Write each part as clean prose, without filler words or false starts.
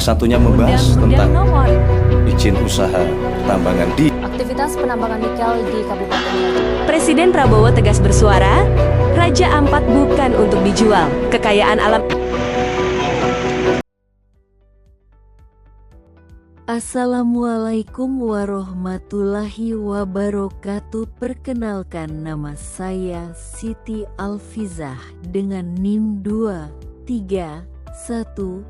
satunya membahas tentang nomor izin usaha tambangan di aktivitas penambangan nikel di Kabupaten Nganjuk. Presiden Prabowo tegas bersuara, Raja Ampat bukan untuk dijual. Kekayaan alam. Assalamualaikum warahmatullahi wabarakatuh. Perkenalkan, nama saya Siti Alfizah dengan NIM 23101132012.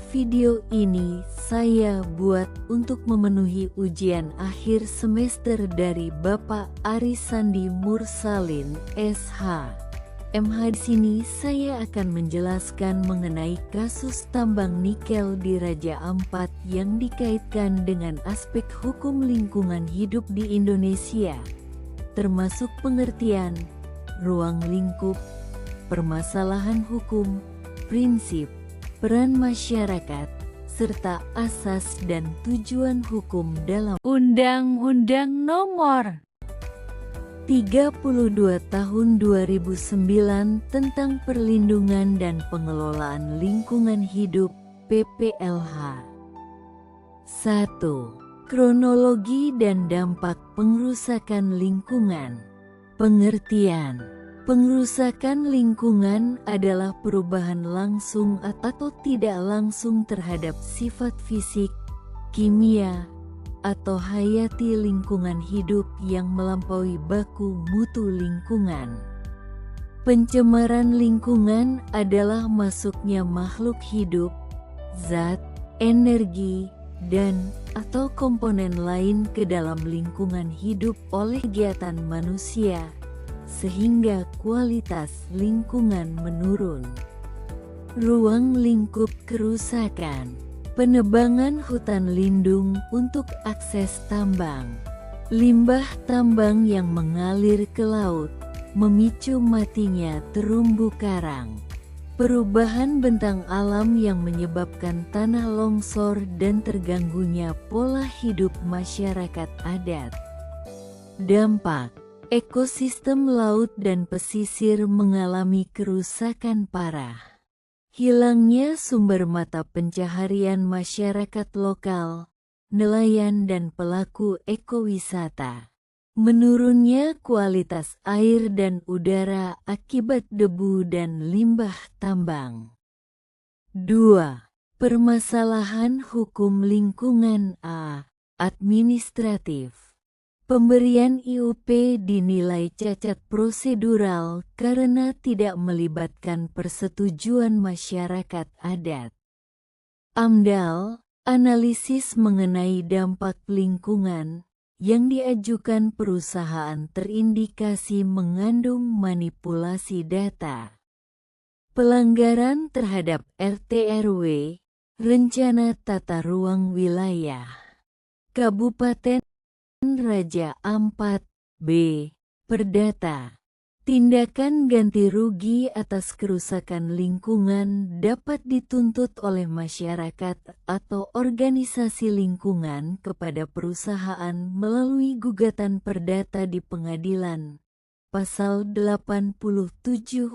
Video ini saya buat untuk memenuhi ujian akhir semester dari Bapak Arisandi Mursalin SH. MH. Di sini saya akan menjelaskan mengenai kasus tambang nikel di Raja Ampat yang dikaitkan dengan aspek hukum lingkungan hidup di Indonesia, termasuk pengertian, ruang lingkup, permasalahan hukum, prinsip, peran masyarakat, serta asas dan tujuan hukum dalam Undang-Undang Nomor 32 Tahun 2009 tentang Perlindungan dan Pengelolaan Lingkungan Hidup (PPLH). 1. Kronologi dan dampak pengrusakan lingkungan. Pengertian: pengrusakan lingkungan adalah perubahan langsung atau tidak langsung terhadap sifat fisik, kimia, atau hayati lingkungan hidup yang melampaui baku mutu lingkungan. Pencemaran lingkungan adalah masuknya makhluk hidup, zat, energi, dan atau komponen lain ke dalam lingkungan hidup oleh kegiatan manusia, sehingga kualitas lingkungan menurun. Ruang lingkup kerusakan: penebangan hutan lindung untuk akses tambang, limbah tambang yang mengalir ke laut, memicu matinya terumbu karang, perubahan bentang alam yang menyebabkan tanah longsor dan terganggunya pola hidup masyarakat adat. Dampak: ekosistem laut dan pesisir mengalami kerusakan parah. Hilangnya sumber mata pencaharian masyarakat lokal, nelayan dan pelaku ekowisata. Menurunnya kualitas air dan udara akibat debu dan limbah tambang. 2. Permasalahan hukum lingkungan. Administratif: pemberian IUP dinilai cacat prosedural karena tidak melibatkan persetujuan masyarakat adat. AMDAL: analisis mengenai dampak lingkungan yang diajukan perusahaan terindikasi mengandung manipulasi data. Pelanggaran terhadap RT/RW, Rencana Tata Ruang Wilayah Kabupaten Raja Ampat. B. Perdata: tindakan ganti rugi atas kerusakan lingkungan dapat dituntut oleh masyarakat atau organisasi lingkungan kepada perusahaan melalui gugatan perdata di pengadilan. Pasal 87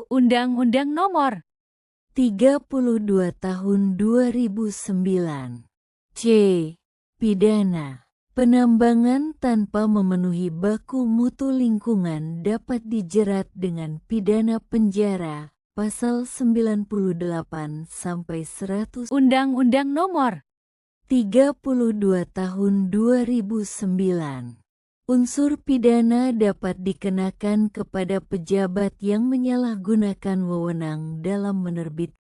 Undang-Undang Nomor 32 Tahun 2009. C. Pidana: penambangan tanpa memenuhi baku mutu lingkungan dapat dijerat dengan pidana penjara, pasal 98 sampai 100 Undang-Undang Nomor 32 Tahun 2009. Unsur pidana dapat dikenakan kepada pejabat yang menyalahgunakan wewenang dalam menerbitkan.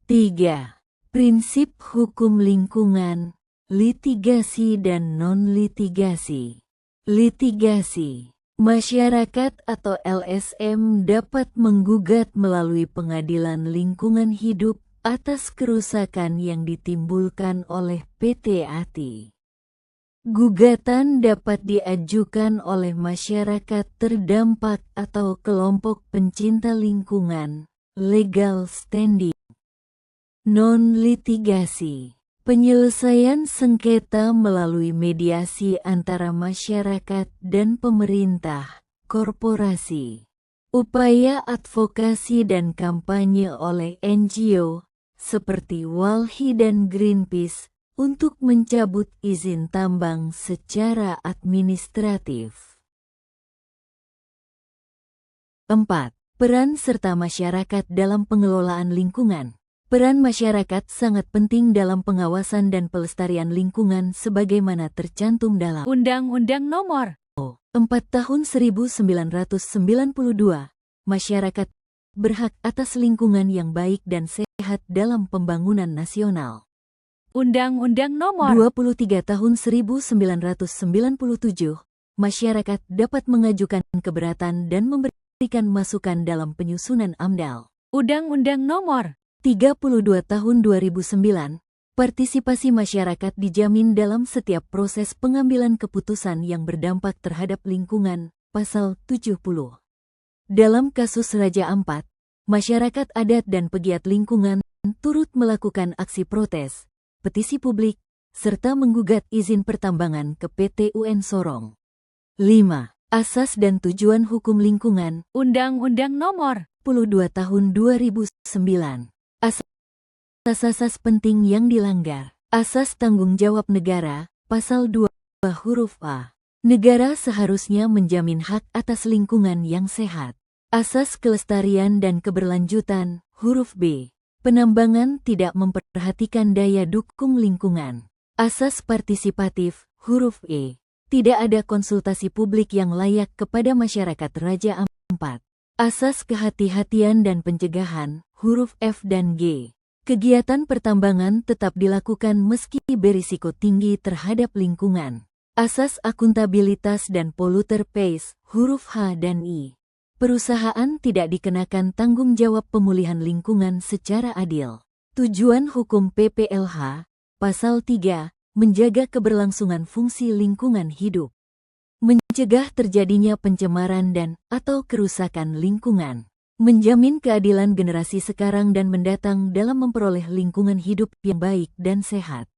3. Prinsip hukum lingkungan, litigasi dan non-litigasi. Litigasi: masyarakat atau LSM dapat menggugat melalui pengadilan lingkungan hidup atas kerusakan yang ditimbulkan oleh PT ATI. Gugatan dapat diajukan oleh masyarakat terdampak atau kelompok pencinta lingkungan. Legal standing. Non-litigasi: Penyelesaian sengketa melalui mediasi antara masyarakat dan pemerintah, korporasi. Upaya advokasi dan kampanye oleh NGO, seperti Walhi dan Greenpeace, untuk mencabut izin tambang secara administratif. 4. Peran serta masyarakat dalam pengelolaan lingkungan. Peran masyarakat sangat penting dalam pengawasan dan pelestarian lingkungan sebagaimana tercantum dalam Undang-Undang Nomor 4 Tahun 1992. Masyarakat berhak atas lingkungan yang baik dan sehat dalam pembangunan nasional. Undang-Undang Nomor 23 Tahun 1997. Masyarakat dapat mengajukan keberatan dan memberikan masukan dalam penyusunan AMDAL. Undang-Undang Nomor 32 Tahun 2009. Partisipasi masyarakat dijamin dalam setiap proses pengambilan keputusan yang berdampak terhadap lingkungan, Pasal 70. Dalam kasus Raja Ampat, masyarakat adat dan pegiat lingkungan turut melakukan aksi protes, petisi publik, serta menggugat izin pertambangan ke PT UN Sorong. 5. Asas dan tujuan hukum lingkungan. Undang-Undang Nomor 22 Tahun 2009. Asas penting yang dilanggar. Asas tanggung jawab negara, Pasal 2 huruf A. Negara seharusnya menjamin hak atas lingkungan yang sehat. Asas kelestarian dan keberlanjutan, huruf B. Penambangan tidak memperhatikan daya dukung lingkungan. Asas partisipatif, huruf E. Tidak ada konsultasi publik yang layak kepada masyarakat Raja Ampat. Asas kehati-hatian dan pencegahan, huruf F dan G. Kegiatan pertambangan tetap dilakukan meski berisiko tinggi terhadap lingkungan. Asas akuntabilitas dan polluter pays, huruf H dan I. Perusahaan tidak dikenakan tanggung jawab pemulihan lingkungan secara adil. Tujuan hukum PPLH, Pasal 3, menjaga keberlangsungan fungsi lingkungan hidup. Mencegah terjadinya pencemaran dan/atau kerusakan lingkungan. Menjamin keadilan generasi sekarang dan mendatang dalam memperoleh lingkungan hidup yang baik dan sehat.